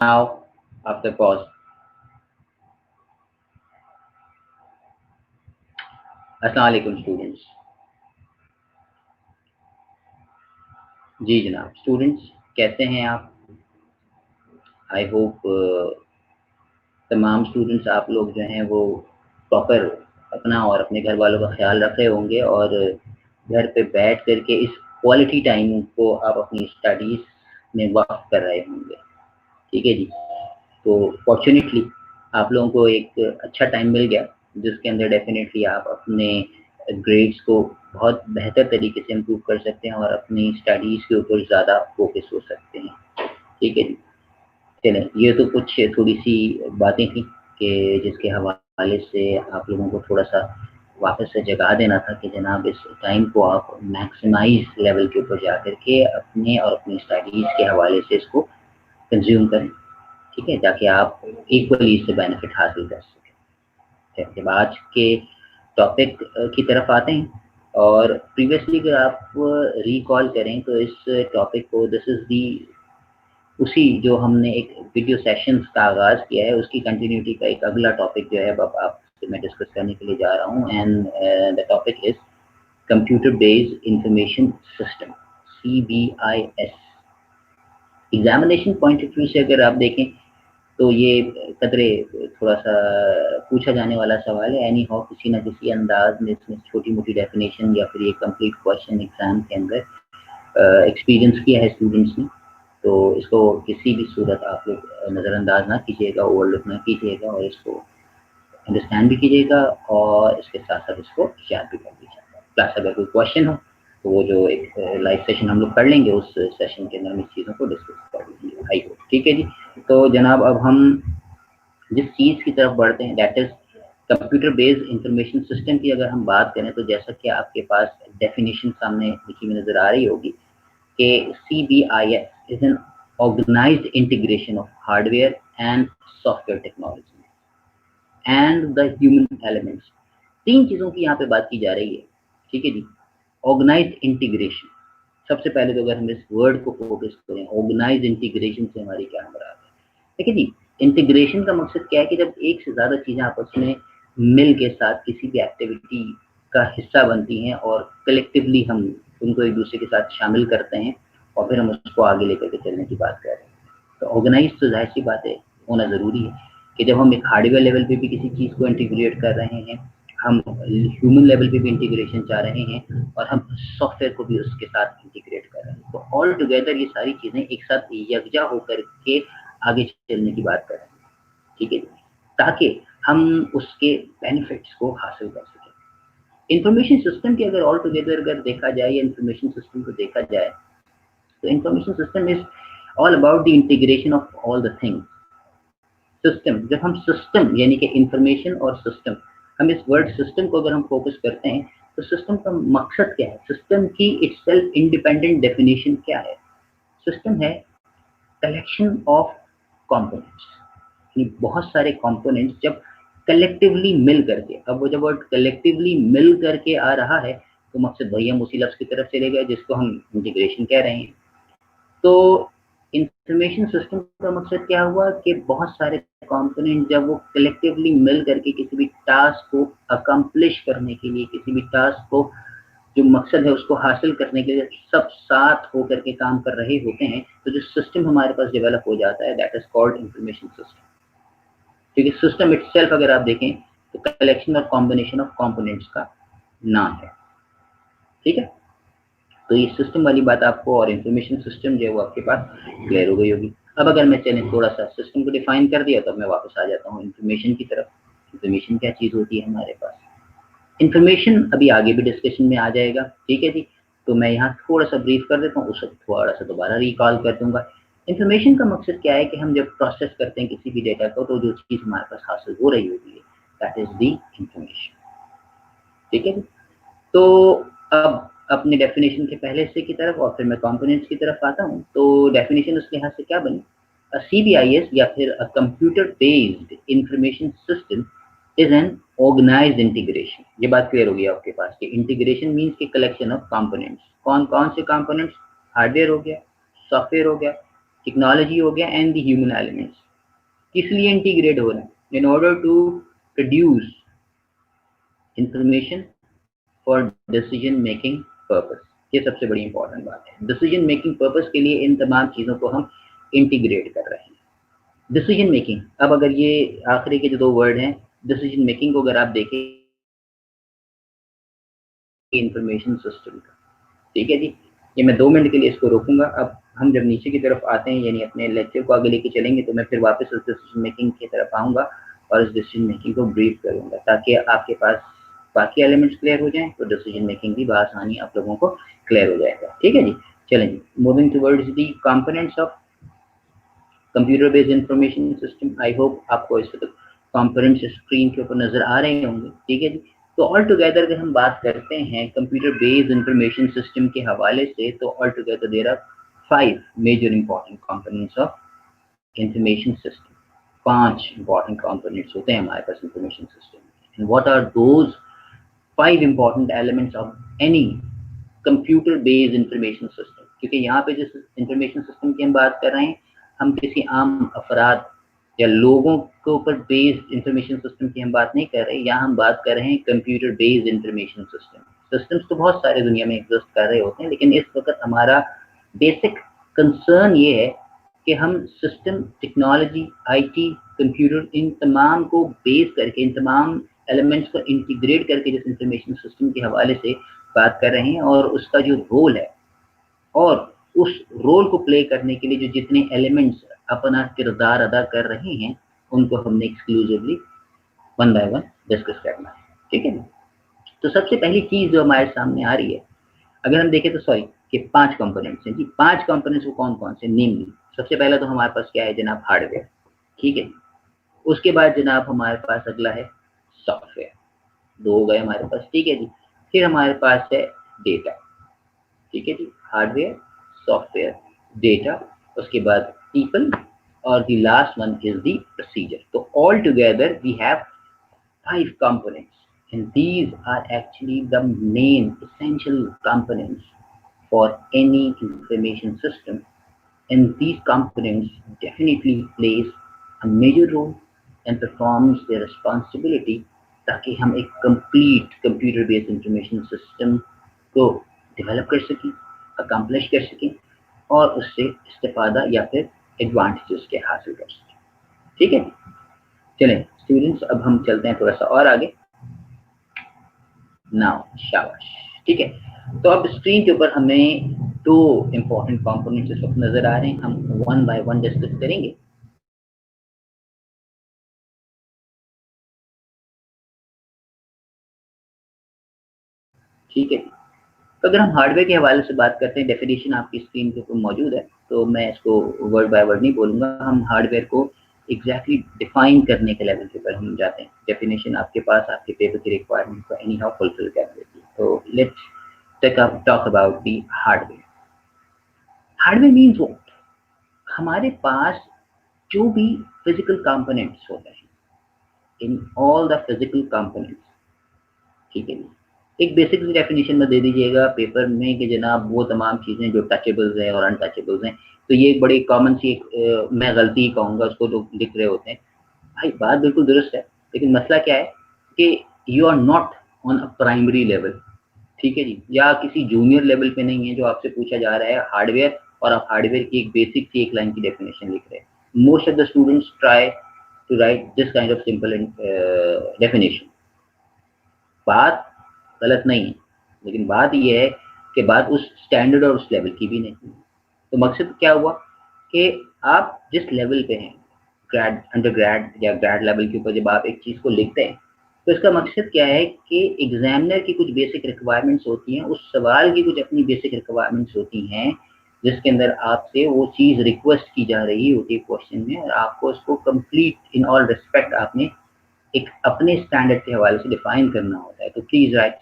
Now, after pause. अस्सलाम वालेकुम students. जी जनाब, स्टूडेंट्स कैसे हैं आप? आई होप तमाम स्टूडेंट्स आप लोग जो हैं वो प्रॉपर अपना और अपने घर वालों का ख्याल रख रहे होंगे और घर पे बैठ करके इस क्वालिटी टाइम को आप अपनी स्टडीज़ में वक़्त कर रहे होंगे। ठीक है जी। तो फॉर्च्यूनेटली आप लोगों को एक अच्छा टाइम मिल गया जिसके अंदर डेफिनेटली आप अपने ग्रेड्स को बहुत बेहतर तरीके से इम्प्रूव कर सकते हैं और अपनी स्टडीज़ के ऊपर ज़्यादा फोकस हो सकते हैं। ठीक है जी। चलें, ये तो कुछ थोड़ी सी बातें थी कि जिसके हवाले से आप लोगों को थोड़ा सा वापस से जगा देना था कि जनाब इस टाइम को आप मैक्सिमाइज लेवल के ऊपर जा करके अपने और अपनी स्टडीज़ के हवाले से इसको कंज्यूम करें। ठीक है, ताकि आप इक्वली इससे बेनिफिट हासिल कर सकें। जब आज के टॉपिक की तरफ आते हैं और प्रीवियसली अगर आप रिकॉल करें तो इस टॉपिक को दिस इज़ दी उसी जो हमने एक वीडियो सेशंस का आगाज़ किया है उसकी कंटिन्यूटी का एक अगला टॉपिक जो है अब आपसे मैं डिस्कस करने के लिए जा रहा हूँ and the topic is computer based information system CBIS। Examination point of view से अगर आप देखें तो ये कदरे थोड़ा सा पूछा जाने वाला सवाल है। एनी हाउ किसी न किसी अंदाज में इसमें छोटी मोटी डेफिनेशन या फिर ये कंप्लीट क्वेश्चन एग्जाम के अंदर एक्सपीरियंस किया है स्टूडेंट्स ने, तो इसको किसी भी सूरत आप लोग नज़रअंदाज ना कीजिएगा, ओवरलुक ना कीजिएगा और इसको अंडरस्टैंड भी कीजिएगा और इसके साथ साथ इसको याद भी कर लीजिएगा। प्लस अगर कोई क्वेश्चन हो तो वो जो एक लाइव सेशन हम लोग कर लेंगे उस सेशन के अंदर हम इस चीज़ों को डिस्कस कर लेंगे। आई होप ठीक है जी। तो जनाब अब हम जिस चीज़ की तरफ बढ़ते हैं that is computer based information system की अगर हम बात करें तो जैसा कि आपके पास डेफिनेशन सामने लिखी हुई नज़र आ रही होगी कि CBIS is an organised integration of hardware and software technology and the human elements. तीन चीज़ों की यहाँ पे बात की जा रही है। ठीक है जी। ऑर्गेनाइज्ड इंटीग्रेशन, सबसे पहले तो अगर हम इस वर्ड को फोकस करें ऑर्गेनाइज्ड इंटीग्रेशन से हमारी क्या मुराद है। ठीक है जी। इंटीग्रेशन का मकसद क्या है कि जब एक से ज़्यादा चीज़ें आपस में मिल के साथ किसी भी एक्टिविटी का हिस्सा बनती हैं और कलेक्टिवली हम उनको एक दूसरे के साथ शामिल करते हैं और फिर हम उसको आगे लेकर के चलने की बात कर रहे हैं। तो ऑर्गेनाइज तो जाहिर सी बात है होना ज़रूरी है कि जब हम एक हार्डवेयर लेवल पे भी किसी चीज़ को इंटीग्रेट कर रहे हैं, हम ह्यूमन लेवल पे भी इंटीग्रेशन चाह रहे हैं और हम सॉफ्टवेयर को भी उसके साथ इंटीग्रेट कर रहे हैं, तो ऑल टुगेदर ये सारी चीज़ें एक साथ यकजा होकर के आगे चलने की बात कर रहे हैं। ठीक है, ताकि हम उसके बेनिफिट्स को हासिल कर सकें। इंफॉर्मेशन सिस्टम की अगर ऑल टुगेदर अगर देखा जाए या इंफॉर्मेशन सिस्टम को देखा जाए तो information system is all about the integration of all the things. System, जब हम सिस्टम यानी कि इंफॉर्मेशन और सिस्टम, हम इस वर्ड सिस्टम को अगर हम फोकस करते हैं तो सिस्टम का मकसद क्या है, सिस्टम की इटसेल्फ इंडिपेंडेंट डेफिनेशन क्या है। सिस्टम है कलेक्शन ऑफ कंपोनेंट्स, बहुत सारे कंपोनेंट्स जब कलेक्टिवली मिल करके, अब वो जब वर्ड कलेक्टिवली मिल करके आ रहा है तो मकसद वही हम उसी लफ्ज़ की तरफ चले गए जिसको हम इंटीग्रेशन कह रहे हैं। तो इंफॉर्मेशन सिस्टम का मकसद क्या हुआ कि बहुत सारे कंपोनेंट जब वो कलेक्टिवली मिल करके किसी भी टास्क को अकम्प्लिश करने के लिए, किसी भी टास्क को जो मकसद है उसको हासिल करने के लिए सब साथ होकर के काम कर रहे होते हैं, तो जो सिस्टम हमारे पास डेवलप हो जाता है that is called information system. क्योंकि सिस्टम इटसेल्फ अगर आप देखें तो कलेक्शन और कॉम्बिनेशन ऑफ कंपोनेंट्स का नाम है। ठीक है, तो ये सिस्टम वाली बात आपको और इंफॉर्मेशन सिस्टम जो है वो आपके पास क्लियर हो गई होगी। अब अगर मैं चलें थोड़ा सा सिस्टम को डिफाइन कर दिया तो मैं वापस आ जाता हूँ इंफॉर्मेशन की तरफ। इंफॉर्मेशन क्या चीज़ होती है हमारे पास, इंफॉर्मेशन अभी आगे भी डिस्कशन में आ जाएगा। ठीक है जी, तो मैं यहाँ थोड़ा सा ब्रीफ कर देता हूँ, उसको थोड़ा सा दोबारा रिकॉल कर दूंगा। इंफॉर्मेशन का मकसद क्या है कि हम जब प्रोसेस करते हैं किसी भी डेटा को तो जो चीज़ हमारे पास हासिल हो रही होती है दैट इज दी इंफॉर्मेशन। ठीक है जी, तो अब अपने डेफिनेशन के पहले हिस्से की तरफ और फिर मैं कंपोनेंट्स की तरफ आता हूँ। तो डेफिनेशन उस लिहाज से क्या बनी, CBIS या फिर computer based information system is an organised integration. ये बात क्लियर होगी आपके पास कि इंटीग्रेशन मीन्स की कलेक्शन ऑफ कंपोनेंट्स। कौन कौन से कंपोनेंट्स, हार्डवेयर हो गया, सॉफ्टवेयर हो गया, टेक्नोलॉजी हो गया एंड द ह्यूमन एलिमेंट्स, किस लिए इंटीग्रेट हो रहे हैं? In order to produce information for decision making purpose. ये सबसे बड़ी इंपॉर्टेंट बात है, डिसीजन मेकिंग पर्पस के लिए इन तमाम चीज़ों को हम इंटीग्रेट कर रहे हैं। डिसीजन मेकिंग, अब अगर ये आखिरी के जो दो वर्ड हैं डिसीजन मेकिंग को अगर आप देखें, इंफॉर्मेशन सिस्टम का, ठीक है जी, ये मैं 2 मिनट के लिए इसको रोकूंगा। अब हम जब नीचे की तरफ आते हैं, यानी अपने लेक्चर को आगे लेके चलेंगे, तो मैं फिर वापस इस डिसीजन मेकिंग की तरफ आऊँगा और इस डिसीजन मेकिंग को ब्रीफ करूँगा ताकि आपके पास बाकी एलिमेंट्स क्लियर हो जाएँ, तो डिसीजन मेकिंग भी बआसानी आप लोगों को क्लियर हो जाएगा। ठीक है जी, चलें जी, moving towards the components of computer based information system. I hope आपको इस वक्त कंपोनेंट्स स्क्रीन के ऊपर नजर आ रहे होंगे। ठीक है जी, तो ऑल टुगेदर अगर हम बात करते हैं कंप्यूटर बेस्ड इंफॉर्मेशन सिस्टम के हवाले से, तो all together there are 5 major important components of information system. 5 important components होते हैं हमारे पास इंफॉर्मेशन सिस्टम में। And what are those 5 important elements of any computer based information system? क्योंकि यहाँ पे जिस इंफॉर्मेशन सिस्टम की हम बात कर रहे हैं, हम किसी आम अफराद या लोगों के ऊपर बेस्ड इंफॉर्मेशन सिस्टम की हम बात नहीं कर रहे, यहाँ हम बात कर रहे हैं computer based information system. Systems तो बहुत सारे दुनिया में एग्जिस्ट कर रहे होते हैं, लेकिन इस वक्त हमारा बेसिक कंसर्न ये है कि हम सिस्टम, टेक्नोलॉजी, आईटी, कंप्यूटर, इन तमाम को बेस करके, इन तमाम एलिमेंट्स को इंटीग्रेट करके जिस इंफॉर्मेशन सिस्टम के हवाले से बात कर रहे हैं, और उसका जो रोल है और उस रोल को प्ले करने के लिए जो जितने एलिमेंट्स अपना किरदार अदा कर रहे हैं, उनको हमने exclusively one by one discuss करना है। ठीक है ना? तो सबसे पहली चीज जो हमारे सामने आ रही है, अगर हम देखें तो सॉरी कि 5 कंपोनेंट्स हैं जी। 5 कंपोनेंट्स वो कौन कौन से? नेमली सबसे पहला तो हमारे पास क्या है जनाब? हार्डवेयर। ठीक है, उसके बाद जनाब हमारे पास अगला है सॉफ्टवेयर। 2 हो गए हमारे पास। ठीक है जी, फिर हमारे पास है डेटा। ठीक है जी, हार्डवेयर, सॉफ्टवेयर, डेटा, उसके बाद पीपल, और the last one is the procedure. तो all together we have 5 components and these are actually the main essential components for any information system, and these components definitely plays a major role and performs their responsibility ताकि हम एक complete computer based information system को develop कर सकें, accomplish कर सकें और उससे इस्तेफादा या फिर एडवांटेजेस के हासिल कर सकें। ठीक है, चलें स्टूडेंट्स, अब हम चलते हैं थोड़ा सा और आगे। नाउ शाबाश। ठीक है, तो अब स्क्रीन के ऊपर हमें 2 इंपॉर्टेंट कंपोनेंट्स इस वक्त नजर आ रहे हैं, हम वन बाय वन डिस्कस करेंगे। ठीक है, तो अगर हम हार्डवेयर के हवाले से बात करते हैं, डेफिनेशन आपकी स्क्रीन के ऊपर मौजूद है, तो मैं इसको वर्ड बाय वर्ड नहीं बोलूँगा, हम हार्डवेयर को एग्जैक्टली डिफाइन करने के लेवल के ऊपर हम जाते हैं। डेफिनेशन आपके पास आपके पेपर की रिक्वायरमेंट को एनी हाउ फुलफिल कर देती है। तो let's talk about the hardware. Hardware means what? हमारे पास जो भी फिजिकल कंपोनेंट्स होते हैं, in all the physical components, ठीक है जी, एक बेसिक डेफिनेशन में दे दीजिएगा पेपर में कि जनाब वो तमाम चीज़ें जो टचेबल्स हैं और अनटचेबल्स हैं। तो ये एक बड़ी कॉमन सी मैं गलती ही कहूँगा, उसको लोग लिख रहे होते हैं। भाई बात बिल्कुल दुरुस्त है, लेकिन मसला क्या है कि you are not on a primary level. ठीक है जी, या किसी जूनियर लेवल पे नहीं है जो आपसे पूछा जा रहा है हार्डवेयर, और आप हार्डवेयर की एक बेसिक सी एक लाइन की डेफिनेशन लिख रहे हैं। Most of the students try to write this kind of simple definition. बात गलत नहीं है, लेकिन बात यह है कि बात उस स्टैंडर्ड और उस लेवल की भी नहीं। तो मकसद क्या हुआ कि आप जिस लेवल पे हैं, ग्रेड, अंडर ग्रेड या ग्रेड लेवल के ऊपर जब आप एक चीज़ को लिखते हैं, तो इसका मकसद क्या है कि एग्जामिनर की कुछ बेसिक रिक्वायरमेंट्स होती हैं, उस सवाल की कुछ अपनी बेसिक रिक्वायरमेंट्स होती हैं, जिसके अंदर आपसे वो चीज़ रिक्वेस्ट की जा रही होती है क्वेश्चन में, और आपको उसको कंप्लीट इन ऑल रिस्पेक्ट आपने एक अपने स्टैंडर्ड के हवाले से डिफाइन करना होता है। तो प्लीज़ राइट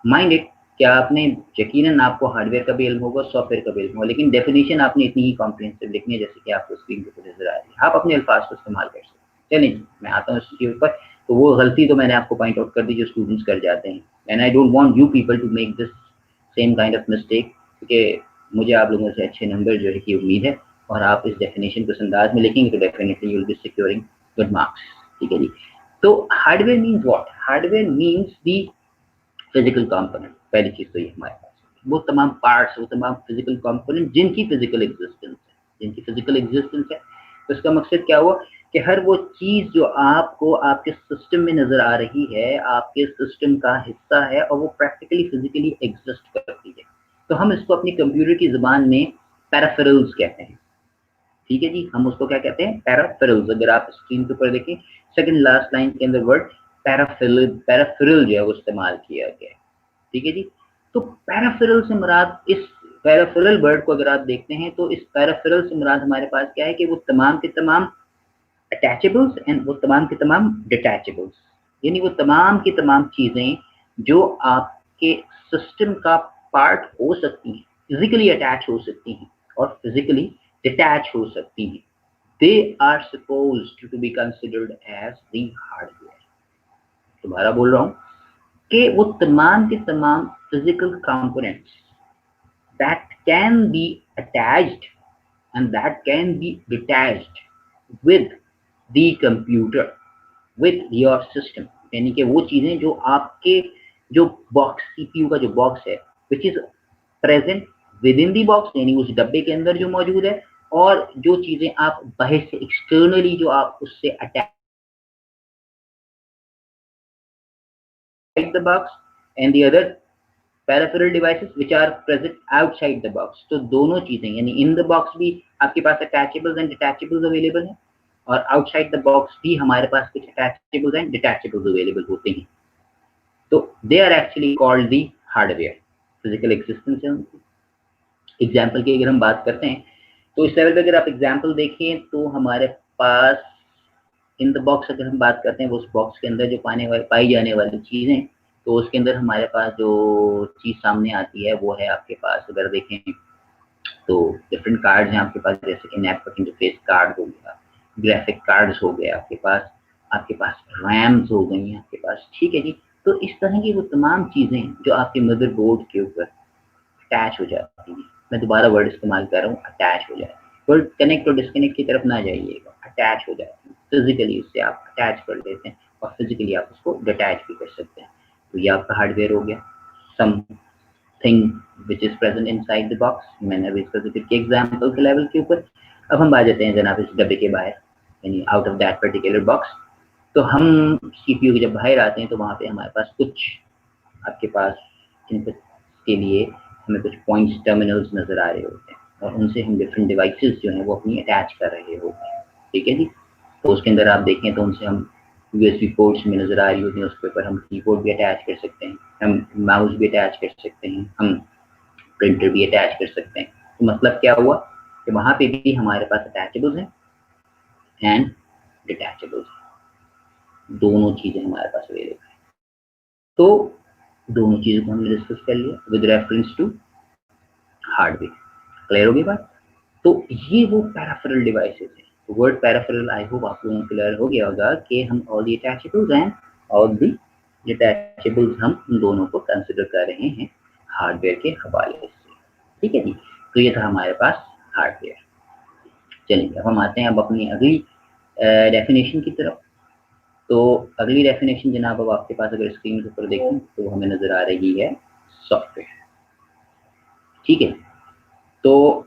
माइंड इट, क्या आपने यकीनन आपको हार्डवेयर का भी इल्म होगा, सॉफ्टवेयर का भी इल्म होगा, लेकिन डेफिनेशन आपने इतनी ही कॉम्प्रिहेंसिव लिखनी है जैसे कि आपको स्क्रीन के ऊपर नजर आ रही है। आप अपने अल्फाज को इस्तेमाल कर सकते हैं। चलिए मैं आता हूँ इसके ऊपर। तो वो गलती तो मैंने आपको पॉइंट आउट कर दी जो स्टूडेंट्स कर जाते हैं, and I don't want you people to make this same kind of mistake, क्योंकि मुझे आप लोगों से अच्छे नंबर जो है की उम्मीद है, اور آپ اس ڈیفینیشن کو اس انداز میں لکھیں گے تو definitely you will be securing good marks. ٹھیک ہے جی. تو hardware means what? Hardware means the physical component. پہلی چیز تو یہ ہمارے پاس وہ تمام پارٹس، وہ تمام فزیکل کمپوننٹ جن کی فزیکل ایگزسٹنس ہے. تو اس کا مقصد کیا ہوا کہ ہر وہ چیز جو آپ کو آپ کے سسٹم میں نظر آ رہی ہے، آپ کے سسٹم کا حصہ ہے اور وہ پریکٹیکلی فزیکلی ایگزسٹ کرتی ہے. تو ہم اس کو اپنی کمپیوٹر کی زبان میں پیرافیرلز کہتے ہیں. ٹھیک ہے جی. ہم اس کو کیا کہتے ہیں؟ پیرافیرلز. اگر آپ اسکرین کے اوپر دیکھیں سیکنڈ لاسٹ لائن کے اندر ورڈ پیرافیرل جو ہے وہ استعمال کیا گیا ہے. ٹھیک ہے جی. تو پیرافیرل سے مراد، اس پیرافیرل ورڈ کو اگر آپ دیکھتے ہیں تو اس پیرافیرل سے مراد ہمارے پاس کیا ہے کہ وہ تمام کے تمام اٹیچیبلس اینڈ وہ تمام کے تمام ڈیٹیچیبلس، یعنی وہ تمام کی تمام چیزیں جو آپ کے سسٹم کا پارٹ ہو سکتی ہیں، فزیکلی اٹیچ ہو سکتی ہیں اور فزیکلی ڈیٹیچ ہو سکتی ہیں. They are supposed to be considered as the hardware. دوبارہ بول رہا ہوں کہ وہ تمام کے تمام physical components that can be attached and that can be detached with the computer, with your system. یعنی کہ وہ چیزیں جو آپ کے جو باکس سی پی یو کا جو باکس ہے which is present within the box، یعنی اس ڈبے کے اندر جو موجود ہے، اور جو چیزیں آپ باہر سے ایکسٹرنلی جو آپ اس سے attach the box and the other peripheral devices which are present outside the box. تو دونوں چیزیں یعنی in the box بھی آپ کے پاس اٹیچیبلز اینڈ ڈیٹیچیبلز اویلیبل ہیں، اور آؤٹ سائڈ دا باکس بھی ہمارے پاس کچھ اٹیچیبلز اینڈ ڈیٹیچیبلز اویلیبل ہوتے ہیں. تو they are actually called the hardware. Physical existence ہے ان کی. ایگزامپل کی اگر ہم بات کرتے ہیں تو اس لیول پہ اگر آپ ایگزامپل دیکھیں تو ہمارے پاس ان دا باکس اگر ہم بات کرتے ہیں وہ اس باکس کے اندر جو پائی جانے والی چیزیں، تو اس کے اندر ہمارے پاس جو چیز سامنے آتی ہے وہ ہے آپ کے پاس اگر دیکھیں تو ڈفرینٹ کارڈز ہیں آپ کے پاس، جیسے کہ نیٹ ورک انٹرفیس کارڈ ہو گیا، گرافک کارڈز ہو گیا آپ کے پاس ریمز ہو گئی ہیں آپ کے پاس. ٹھیک ہے جی. تو اس طرح کی وہ تمام چیزیں جو آپ کے مدر بورڈ کے اوپر اٹیچ ہو جاتی ہیں. میں دوبارہ ورڈ استعمال کر رہا ہوں، اٹیچ ہو جاتی ہے. ورڈ کنیکٹ اور ڈسکنیکٹ کی طرف نہ جائیے گا، اٹیچ ہو جاتی ہیں. فزیکلی اس سے آپ اٹیچ کر لیتے ہیں اور فزیکلی آپ اس کو ڈیٹیچ بھی کر سکتے ہیں. تو یہ آپ کا ہارڈ ویئر ہو گیا. Some thing which is present in side the box. میں نے ابھی اس کا ذکر کیا ایگزامپل کے لیول کے اوپر. اب ہم آ جاتے ہیں جناب اس ڈبے کے باہر، یعنی out of that particular box. تو ہم سی پی یو کے جب باہر آتے ہیں تو وہاں پہ ہمارے پاس کچھ آپ کے پاس ان کے لیے ہمیں کچھ پوائنٹس ٹرمینلز نظر آ رہے ہوتے ہیں، اور ان سے ہم ڈفرینٹ ڈیوائسز جو ہیں وہ اپنی اٹیچ کر رہے ہوتے ہیں. ٹھیک ہے جی. تو اس کے اندر آپ دیکھیں تو ان سے ہم یو ایس بی پورٹس میں نظر آ رہی ہوتی ہیں، اس کے اوپر ہم کی بورڈ بھی اٹیچ کر سکتے ہیں، ہم ماؤس بھی اٹیچ کر سکتے ہیں، ہم پرنٹر بھی اٹیچ کر سکتے ہیں. تو مطلب کیا ہوا کہ وہاں پہ بھی ہمارے پاس اٹیچیبلز ہیں اینڈ ڈیٹیچیبلز ہیں، دونوں چیزیں ہمارے پاس اویلیبل ہیں. تو دونوں چیزوں کو ہم نے ڈسکس کر لیا with reference to hardware. Clear ہوگی بات؟ تو یہ وہ پیرافیرل ڈیوائسز ہیں. ورڈ پیرافیرل آئی ہوپ آپ لوگوں کو کلیئر ہو گیا ہوگا کہ ہم آل دی اٹیچیبلز ہیں اور دی ڈیٹیچیبلز ہم ان دونوں کو کنسیڈر کر رہے ہیں ہارڈ ویئر کے حوالے سے. ٹھیک ہے جی. تو یہ تھا ہمارے پاس ہارڈ ویئر. چلیے اب ہم آتے ہیں اب اپنی اگلی ڈیفینیشن کی طرف. تو اگلی ڈیفینیشن جناب اب آپ کے پاس اگر اسکرین کے اوپر دیکھیں تو ہمیں نظر آ رہی ہے سافٹ ویئر. ٹھیک ہے. تو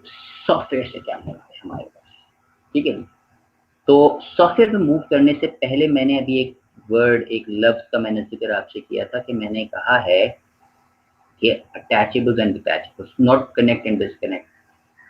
سافٹ ویئر سے کیا مراد ہے ہمارے پاس؟ ٹھیک ہے جی. تو سافٹ ویئر پہ موو کرنے سے پہلے میں نے ابھی ایک ورڈ، ایک لفظ کا میں نے ذکر آپ سے کیا تھا کہ میں نے کہا ہے کہ attachables and detachables, not connect and disconnect.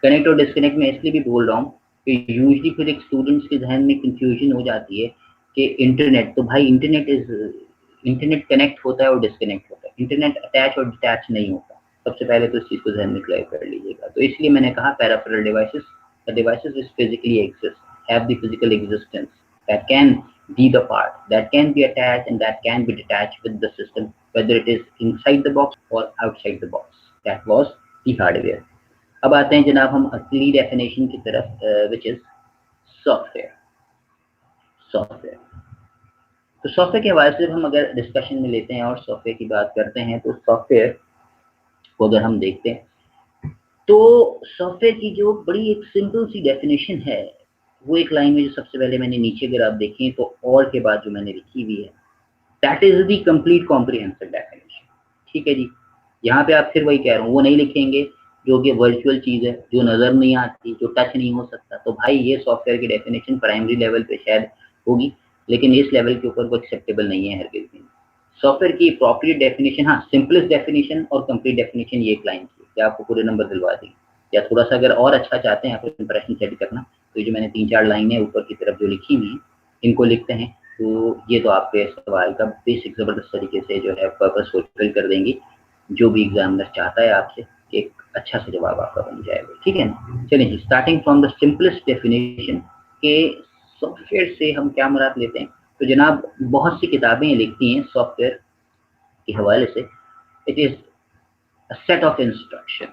Connect اور ڈسکنیکٹ میں اس لیے بھی بول رہا ہوں کہ یوزلی پھر ایک اسٹوڈنٹس کے ذہن میں کنفیوژن ہو جاتی ہے کہ انٹرنیٹ، تو بھائی انٹرنیٹ کنیکٹ ہوتا ہے اور ڈسکنیکٹ ہوتا ہے، انٹرنیٹ اٹیچ اور ڈیٹیچ نہیں ہوتا. سب سے پہلے تو اس چیز کو ذہن میں کلیئر کر لیجیے گا. تو اس لیے میں نے کہا پیرافیرل devices which physically exist, have the physical existence, that can be the part, that can be attached and that can be detached with the system, whether it is inside the box or outside the box. That was the hardware. اب آتے ہیں جناب ہم اگلی definition کی طرف which is soft where. تو soft where کے حوالے سے ہم اگر ڈسکشن میں لیتے ہیں اور سافٹ ویئر کی بات کرتے ہیں تو سافٹ ویئر کو اگر ہم دیکھتے ہیں تو सॉफ्टवेयर की जो बड़ी एक सिंपल सी डेफिनेशन है, वो एक लाइन में जो सबसे पहले मैंने नीचे अगर आप देखें तो और के बाद जो मैंने लिखी हुई है, that is the complete comprehensive definition. ठीक है जी, यहाँ पे आप फिर वही कह रहा हूँ, वो नहीं लिखेंगे जो कि वर्चुअल चीज़ है, जो नज़र नहीं आती, जो टच नहीं हो सकता। तो भाई ये सॉफ्टवेयर की डेफिनेशन प्राइमरी लेवल पे शायद होगी, लेकिन इस लेवल के ऊपर वो एक्सेप्टेबल नहीं है हरगिज़ भी। सॉफ्टवेयर की प्रॉपर डेफिनेशन, हाँ सिंपलेस्ट डेफिनेशन और कंप्लीट डेफिनेशन ये एक लाइन थी कि आपको पूरे नंबर दिलवा दी। या थोड़ा सा अगर और अच्छा चाहते हैं आप इंप्रेशन सेट करना, तो जो मैंने 3-4 लाइनें ऊपर की तरफ जो लिखी हुई हैं इनको लिखते हैं, तो ये तो आपके सवाल का बेसिक ज़बरदस्त तरीके से जो है पर्पस फुलफिल कर देंगी। जो भी एग्जामिनर चाहता है आपसे एक अच्छा सा जवाब आपका बन जाएगा। ठीक है ना? चलिए जी, starting from the simplest definition के सॉफ्टवेयर से हम क्या मुराद लेते हैं। तो जनाब बहुत सी किताबें लिखती हैं सॉफ्टवेयर के हवाले से, it is a set of instruction.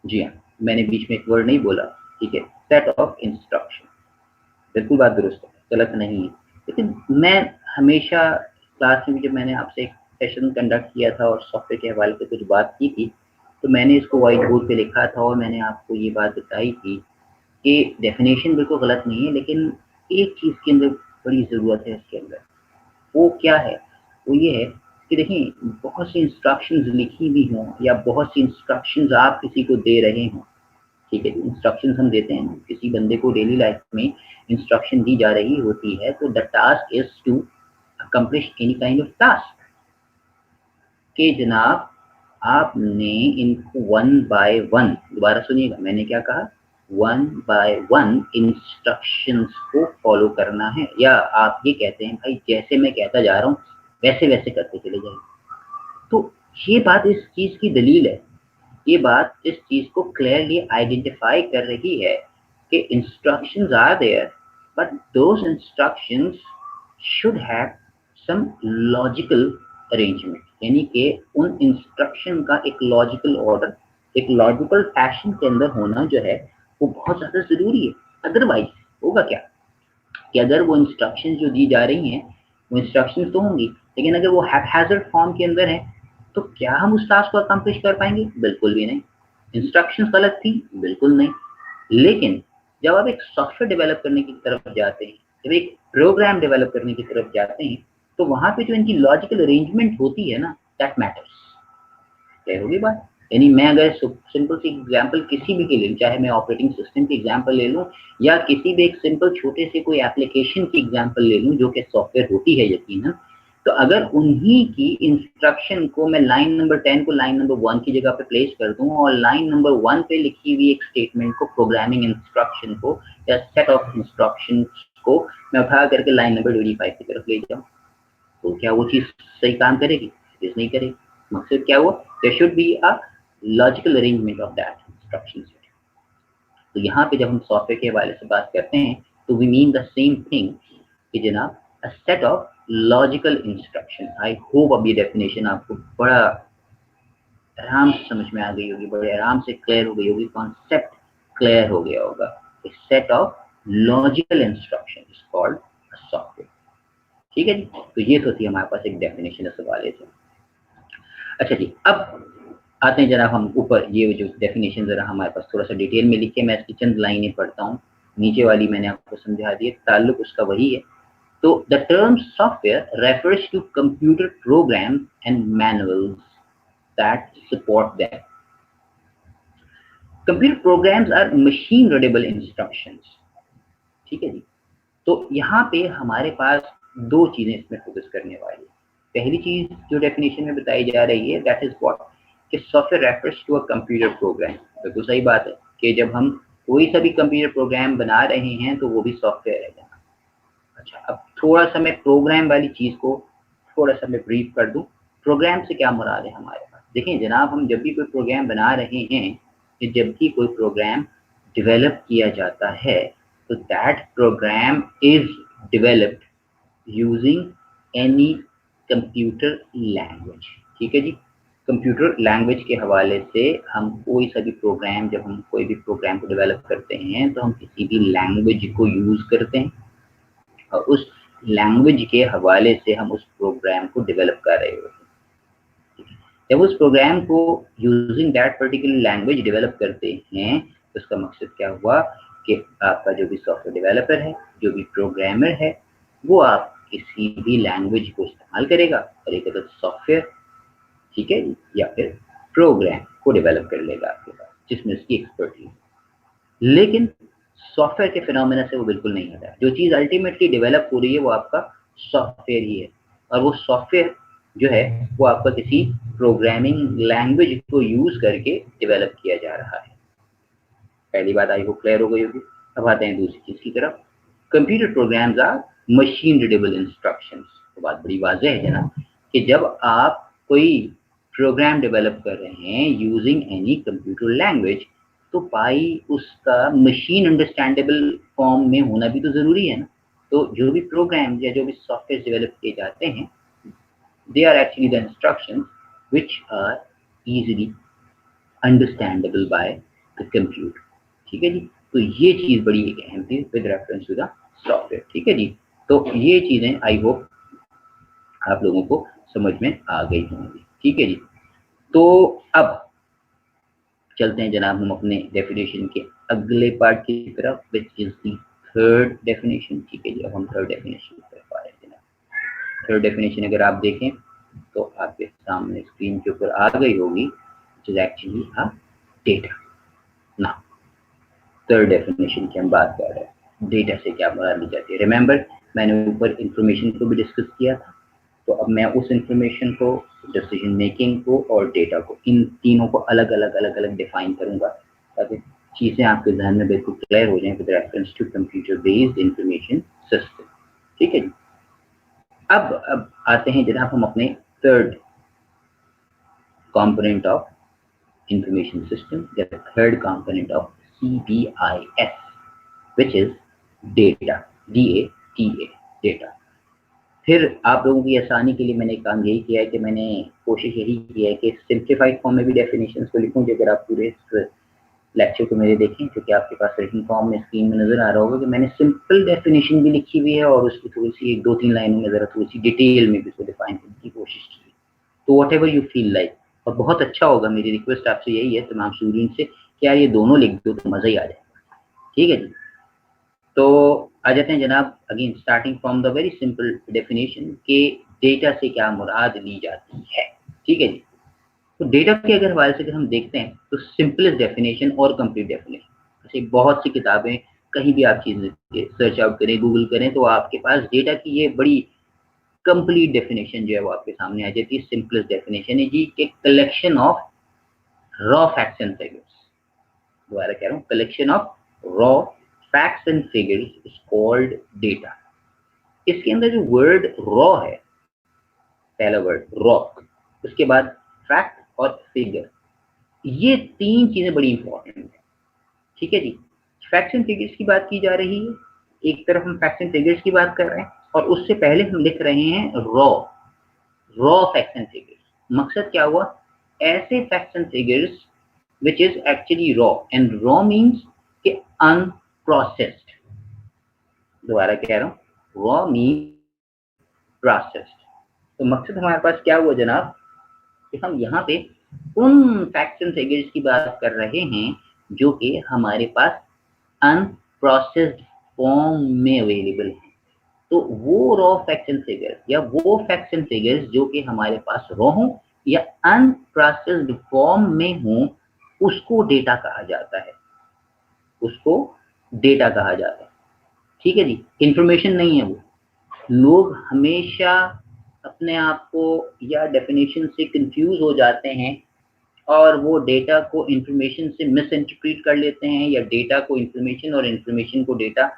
जी हाँ, मैंने बीच में एक वर्ड नहीं बोला, ठीक है, सेट ऑफ इंस्ट्रक्शन, बिल्कुल बात दुरुस्त है, गलत नहीं है। लेकिन मैं हमेशा क्लास में जब मैंने आपसे एक सेशन कंडक्ट किया था और सॉफ्टवेयर के हवाले से कुछ बात की थी, तो मैंने इसको व्हाइट बोर्ड पे लिखा था और मैंने आपको ये बात बताई थी कि डेफिनेशन बिल्कुल गलत नहीं है, लेकिन एक चीज़ के अंदर बड़ी ज़रूरत है इसके अंदर। वो क्या है? वो ये है कि देखिए बहुत सी इंस्ट्रक्शंस लिखी हुई हों या बहुत सी इंस्ट्रक्शंस आप किसी को दे रहे हों, ठीक है, इंस्ट्रक्शंस हम देते हैं किसी बंदे को, डेली लाइफ में इंस्ट्रक्शन दी जा रही होती है, तो the task is to accomplish any kind of task. कि जनाब आपने इनको वन बाय वन, दोबारा सुनिएगा मैंने क्या कहा, वन बाय वन इंस्ट्रक्शंस को फॉलो करना है, या आप ये कहते हैं भाई जैसे मैं कहता जा रहा हूँ वैसे वैसे करते चले जाइए। तो ये बात इस चीज़ की दलील है, ये बात इस चीज़ को क्लियरली आइडेंटिफाई कर रही है कि instructions are there, but those instructions should have some logical arrangement, यानी कि उन इंस्ट्रक्शन का एक लॉजिकल ऑर्डर, एक लॉजिकल फैशन के अंदर होना जो है वो बहुत ज़्यादा ज़रूरी है। अदरवाइज होगा क्या कि अगर वो इंस्ट्रक्शंस जो दी जा रही हैं वो इंस्ट्रक्शंस तो होंगी, लेकिन अगर वो हैप्पैज़ार्ड फॉर्म के अंदर है तो क्या हम उस टास्क को अकम्प्लिश कर पाएंगे? बिल्कुल भी नहीं। इंस्ट्रक्शंस गलत थी? बिल्कुल नहीं। लेकिन जब आप एक सॉफ्टवेयर डेवलप करने की तरफ जाते हैं, जब एक प्रोग्राम डेवलप करने की तरफ जाते हैं, तो वहाँ पे जो इनकी लॉजिकल अरेंजमेंट होती है ना, दैट मैटर्स। क्लियर होगी बात? यानी मैं अगर सिंपल सी एग्जांपल किसी भी के ले लूँ, चाहे मैं ऑपरेटिंग सिस्टम की एग्जांपल ले लूँ या किसी भी एक सिंपल छोटे से कोई एप्लीकेशन की एग्जांपल ले लूँ जो कि सॉफ्टवेयर होती है यकीनन, तो अगर उन्हीं की इंस्ट्रक्शन को मैं लाइन नंबर 10 को लाइन नंबर 1 की जगह पे प्लेस कर दूँ और लाइन नंबर 1 पे लिखी हुई एक स्टेटमेंट को, प्रोग्रामिंग इंस्ट्रक्शन को या सेट ऑफ इंस्ट्रक्शन को मैं उठा करके लाइन नंबर 25 की तरफ ले जाऊँ, तो क्या वो चीज़ सही काम करेगी? नहीं करेगी। मकसद क्या हुआ? There should be a logical arrangement of that instruction set. तो यहाँ पे जब हम सॉफ्टवेयर के हवाले से बात करते हैं तो we mean the same thing कि जनाब a set of logical instruction. I hope अब ये डेफिनेशन आपको बड़ा आराम से समझ में आ गई होगी, बड़े आराम से क्लियर हो गई होगी, कॉन्सेप्ट क्लियर हो गया होगा। A set of logical instruction is called a software. ठीक है जी, तो ये तो थी हमारे पास एक डेफिनेशन इस हवाले से। अच्छा जी, अब आते हैं जरा हम ऊपर, ये जो डेफिनेशन जरा हमारे पास थोड़ा सा डिटेल में लिखे, मैं इसकी चंद लाइनें पढ़ता हूँ। नीचे वाली मैंने आपको समझा दी, ताल्लुक उसका वही है। तो the term software refers to computer program and manuals that support that. Computer programs are machine readable instructions. ठीक है जी, तो यहाँ पे हमारे पास दो चीजें इसमें फोकस करने वाली। पहली चीज जो डेफिनेशन में बताई जा रही है दैट इज व्हाट, कि software refers to a computer program. बिल्कुल सही बात है कि जब हम कोई सा भी कंप्यूटर प्रोग्राम बना रहे हैं तो वो भी सॉफ्टवेयर है। अच्छा, अब थोड़ा सा मैं प्रोग्राम वाली चीज को थोड़ा सा मैं ब्रीफ कर दूं। प्रोग्राम से क्या मुराद है हमारे पास? देखिए जनाब, हम जब भी कोई प्रोग्राम बना रहे हैं, कि जब भी कोई प्रोग्राम डेवलप किया जाता है, तो that program is developed using any computer language. ठीक है जी, कंप्यूटर लैंग्वेज के हवाले से हम कोई सा भी प्रोग्राम, जब हम कोई भी प्रोग्राम को डेवलप करते हैं तो हम किसी भी लैंग्वेज को यूज करते हैं और उस लैंग्वेज के हवाले से हम उस प्रोग्राम को डेवलप कर रहे होते हैं। جب اس پروگرام کو using that particular language develop کرتے ہیں تو اس کا مقصد کیا ہوا کہ آپ کا جو بھی سافٹ ویئر ڈیولپر ہے، جو بھی پروگرامر ہے، وہ آپ کسی بھی لینگویج کو استعمال کرے گا اور ایک عدد سافٹ ویئر، ٹھیک ہے، یا پھر پروگرام کو ڈیولپ کر لے گا آپ کے پاس جس میں اس کی ایکسپرٹیز. لیکن سافٹ ویئر کے فینومینا سے وہ بالکل نہیں ہوتا ہے. جو چیز الٹیمیٹلی ڈیولپ ہو رہی ہے وہ آپ کا سافٹ ویئر ہی ہے، اور وہ سافٹ ویئر جو ہے وہ آپ کا کسی پروگرامنگ لینگویج کو یوز کر کے ڈیولپ کیا جا رہا ہے. پہلی بات آئی ہوپ کلیئر ہو گئی ہوگی. اب آتے ہیں دوسری چیز کی طرف. Computer programs are machine readable instructions. تو بات بڑی واضح ہے جناب کہ جب آپ کوئی پروگرام ڈیولپ کر رہے ہیں یوزنگ اینی کمپیوٹر لینگویج تو بائی اس کا مشین انڈرسٹینڈیبل فارم میں ہونا بھی تو ضروری ہے نا. تو جو بھی پروگرام یا جو بھی سافٹ ویئر ڈیولپ کیے جاتے ہیں they are actually the instructions which are easily understandable by the computer. ٹھیک ہے جی. تو یہ چیز بڑی ایک اہم تھی with reference to the software. ٹھیک ہے جی. تو یہ چیزیں آئی ہوپ آپ لوگوں کو سمجھ میں آ گئی ہوں گی. ٹھیک ہے جی. تو اب چلتے ہیں جناب ہم اپنے ڈیفینیشن کے اگلے پارٹ کی طرف which is the third definition. ٹھیک ہے جی. اب ہم تھرڈ ڈیفینیشن کی طرف آ رہے ہیں جناب. تھرڈ ڈیفینیشن اگر آپ دیکھیں تو آپ کے سامنے اسکرین کے اوپر آ گئی ہوگی which is actually a data. Now third definition کی ہم بات کر رہے ہیں ڈیٹا سے کیا مراد لی جاتی ہے. ریممبر میں نے اوپر انفارمیشن کو بھی ڈسکس کیا تھا. تو اب میں اس انفارمیشن کو، ڈیسیجن میکنگ کو اور ڈیٹا کو، ان تینوں کو الگ الگ ڈیفائن کروں گا تاکہ چیزیں آپ کے ذہن میں بالکل کلیئر ہو جائیں with reference to computer based information system. ٹھیک ہے جی. اب آتے ہیں جناب ہم اپنے third component of information system, the third component of CBIS, which is data, DATA, data. پھر آپ لوگوں کی آسانی کے لیے میں نے کام یہی کیا ہے کہ میں نے کوشش یہی کی ہے کہ سمپلیفائڈ فارم میں بھی ڈیفینیشنس کو لکھوں. جو اگر آپ پورے لیکچر کو میرے دیکھیں کیونکہ آپ کے پاس ریٹن فارم میں اسکرین میں نظر آ رہا ہوگا کہ میں نے سمپل ڈیفینیشن بھی لکھی ہوئی ہے اور اس کی تھوڑی سی ایک دو تین لائنوں میں ذرا تھوڑی سی ڈیٹیل میں بھی اس کو ڈیفائن کرنے کی کوشش کی. تو whatever you feel like. اور بہت اچھا ہوگا، میری ریکویسٹ آپ سے یہی ہے تمام اسٹوڈنٹ سے کہ یار یہ دونوں لکھ دو تو مزہ ہی آ جائے. ٹھیک ہے جی. تو آ جاتے ہیں جناب again starting from the very simple definition کہ ڈیٹا سے کیا مراد لی جاتی ہے. ٹھیک ہے جی. تو ڈیٹا کے اگر حوالے سے اگر ہم دیکھتے ہیں تو سمپلسٹ ڈیفینیشن اور کمپلیٹ ڈیفینیشن، ایسی بہت سی کتابیں کہیں بھی آپ چیزیں سرچ آؤٹ کریں، گوگل کریں تو آپ کے پاس ڈیٹا کی یہ بڑی کمپلیٹ ڈیفینیشن جو ہے وہ آپ کے سامنے آ جاتی ہے. سمپلسٹ ڈیفینیشن ہے جی کہ collection of raw facts and figures. دوبارہ کہہ رہا ہوں، collection of raw facts and figures is called data. اس کے اندر جو ورڈ را ہے، پہلا ورڈ را، اس کے بعد فیکٹ اور فگر، یہ تین چیزیں بڑی امپورٹنٹ ہیں. ٹھیک ہے جی. فیکٹس اینڈ فگرس کی بات کی جا رہی ہے، ایک طرف ہم فیکٹس اینڈ فگرس کی بات کر رہے ہیں اور اس سے پہلے ہم لکھ رہے ہیں را فیکٹس اینڈ فگرس. مقصد کیا ہوا؟ ایسے facts and figures which is actually raw, and raw means کہ unprocessed. دوبارہ کہہ رہا ہوں، raw means processed. تو مقصد ہمارے پاس کیا ہوا جناب کہ ہم یہاں پہ ان فیکٹس اینڈ فگرس کی بات کر رہے ہیں جو کہ ہمارے پاس unprocessed فارم میں اویلیبل ہیں. تو وہ را فیکٹس اینڈ فگرس یا وہ فیکٹس اینڈ فگرس جو کہ ہمارے پاس را ہوں یا unprocessed فارم میں ہوں، اس کو ڈیٹا کہا جاتا ہے. اس کو ڈیٹا کہا جاتا ہے. ٹھیک ہے جی. انفارمیشن نہیں ہے وہ. لوگ ہمیشہ اپنے آپ کو یا ڈیفینیشن سے کنفیوز ہو جاتے ہیں اور وہ ڈیٹا کو انفارمیشن سے مس انٹرپریٹ کر لیتے ہیں، یا ڈیٹا کو انفارمیشن اور انفارمیشن کو ڈیٹا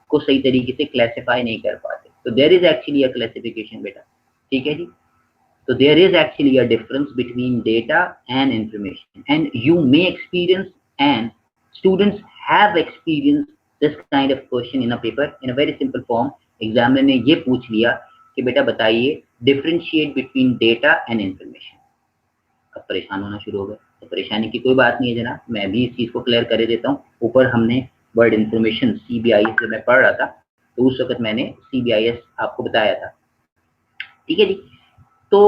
کو صحیح طریقے سے کلاسیفائی نہیں کر پاتے. تو دیر از ایکچولی اے کلاسیفیکیشن بیٹا. ٹھیک ہے جی. So there is actually a difference between data and information, and you may experience, and students have experienced this kind of question in a paper in a very simple form. Examiner نے یہ پوچھ لیا کہ بیٹا بتائیے differentiate between data and information. اب پریشان ہونا شروع ہو گئے. تو پریشانی کی کوئی بات نہیں ہے جناب، میں بھی اس چیز کو کلیئر کر دیتا ہوں. اوپر ہم نے ورڈ انفارمیشن CBIS سے میں پڑھ رہا تھا تو اس وقت میں نے CBIS آپ کو بتایا تھا. ٹھیک ہے جی. تو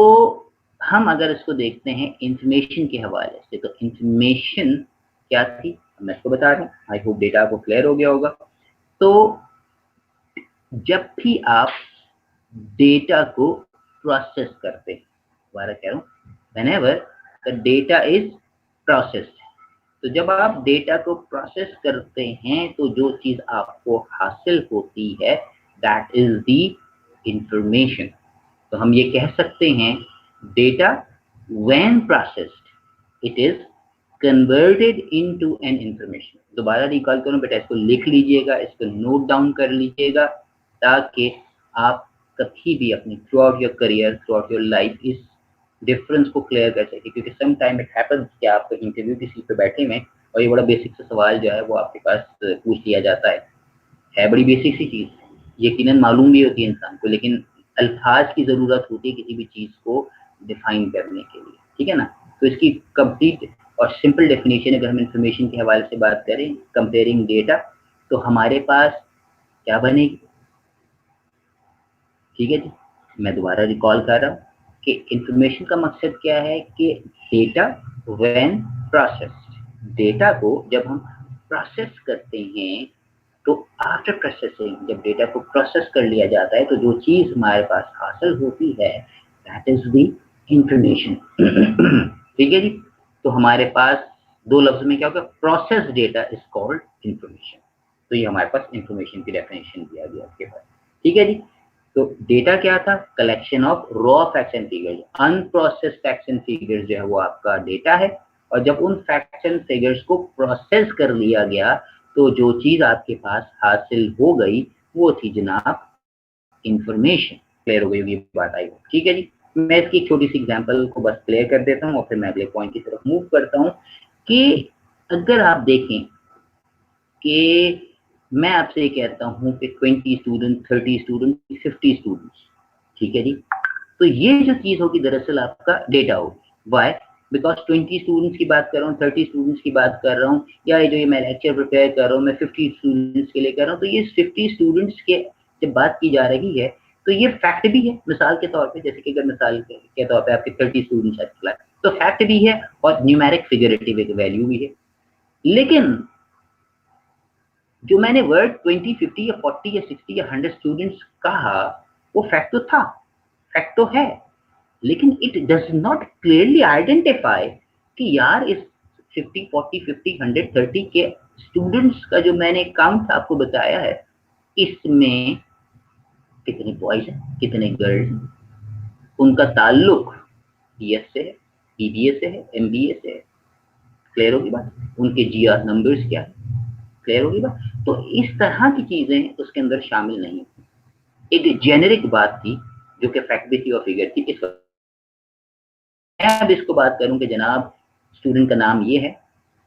हम अगर इसको देखते हैं इंफॉर्मेशन के हवाले से, तो इंफॉर्मेशन क्या थी मैं इसको बता रहा हूँ, आई होप डेटा आपको क्लियर हो गया होगा। तो जब भी आप डेटा को प्रोसेस करते हैं, दोबारा कह रहा हूँ, whenever the data is processed, तो जब आप डेटा को प्रोसेस करते हैं तो जो चीज आपको हासिल होती है दैट इज द इंफॉर्मेशन। तो हम ये कह सकते हैं data when processed it is converted into an information. दोबारा रिकॉल करूं बेटा, इसको लिख लीजिएगा, इसको नोट डाउन कर लीजिएगा, ताकि आप कभी भी अपनी through out your career, through out your life इस डिफरेंस को क्लियर कर सके। क्योंकि सम टाइम इट हैपेंस कि आप इंटरव्यू की सीट पे बैठे हुए और ये बड़ा बेसिक सा सवाल जो है वो आपके पास पूछ लिया जाता है बड़ी बेसिक सी चीज, यकीनन मालूम भी होती है इंसान को, लेकिन अल्फाज की जरूरत होती है किसी भी चीज को डिफाइन करने के लिए, ठीक है ना। तो इसकी कंप्लीट और सिंपल डेफिनेशन अगर हम इंफॉर्मेशन के हवाले से बात करें कंपेयरिंग डेटा, तो हमारे पास क्या बनेगी, ठीक है जी। मैं दोबारा रिकॉल कर रहा हूँ कि इंफॉर्मेशन का मकसद क्या है कि डेटा व्हेन प्रोसेस्ड, डेटा को जब हम प्रोसेस करते हैं तो आफ्टर प्रोसेसिंग जब डेटा को प्रोसेस कर लिया जाता है तो जो चीज हमारे पास हासिल होती है दैट इज द इंफॉर्मेशन। ठीक है जी। तो हमारे पास दो लफ्ज में क्या होगा, process data is called information. तो ये हमारे पास इंफॉर्मेशन की डेफिनेशन दिया गया आपके पास, ठीक है जी। तो डेटा क्या था, collection of raw facts and figures, unprocessed facts and figures जो है वो आपका डेटा है। और जब उन फैक्ट्स एंड फिगर्स को प्रोसेस कर लिया गया तो जो चीज आपके पास हासिल हो गई वो थी जनाब इंफॉर्मेशन। क्लियर हो गई होगी बात, आई, ठीक है जी। मैं इसकी एक छोटी सी एग्जांपल को बस क्लियर कर देता हूँ और फिर मैं अगले पॉइंट की तरफ मूव करता हूँ कि अगर आप देखें कि मैं आपसे ये कहता हूँ कि 20 स्टूडेंट, 30 स्टूडेंट, 50 स्टूडेंट्स, ठीक है जी। तो ये जो चीज होगी दरअसल आपका डेटा होगी। वाई, बिकॉज 20 स्टूडेंट्स की बात कर रहा हूँ, 30 स्टूडेंट्स की बात कर रहा हूँ, या ये जो ये मैं लेक्चर प्रिपेयर कर रहा हूँ मैं 50 स्टूडेंट्स के लिए कर रहा हूँ, तो ये 50 स्टूडेंट्स के जब बात की जा रही है तो ये फैक्ट भी है। मिसाल के तौर पे, जैसे कि अगर मिसाल के तौर पे आपके 30 स्टूडेंट्स है क्लास, तो फैक्ट भी है और न्यूमेरिक फिगरेटिव एक वैल्यू भी है। लेकिन जो मैंने वर्ड 20, 50 या 40 या 60 या 100 स्टूडेंट्स कहा वो फैक्ट तो था, फैक्ट तो है, लेकिन it does not clearly identify कि यार इस 50, 40, 50, 100, 30 के स्टूडेंट्स का जो मैंने काउंट आपको बताया है इसमें कितने बॉयज हैं, कितने गर्ल्स हैं, उनका ताल्लुक बीएस से है, बीबीए से है, एमबीए से है। क्लियर होगी बात, उनके जीआर नंबर्स क्या है, क्लियर होगी बात। तो इस तरह की चीजें उसके अंदर शामिल नहीं, एक जेनेरिक बात थी जो कि फैक्ट भी थी और फिगर थी। इस मैं अब इसको बात करूं कि जनाब स्टूडेंट का नाम ये है,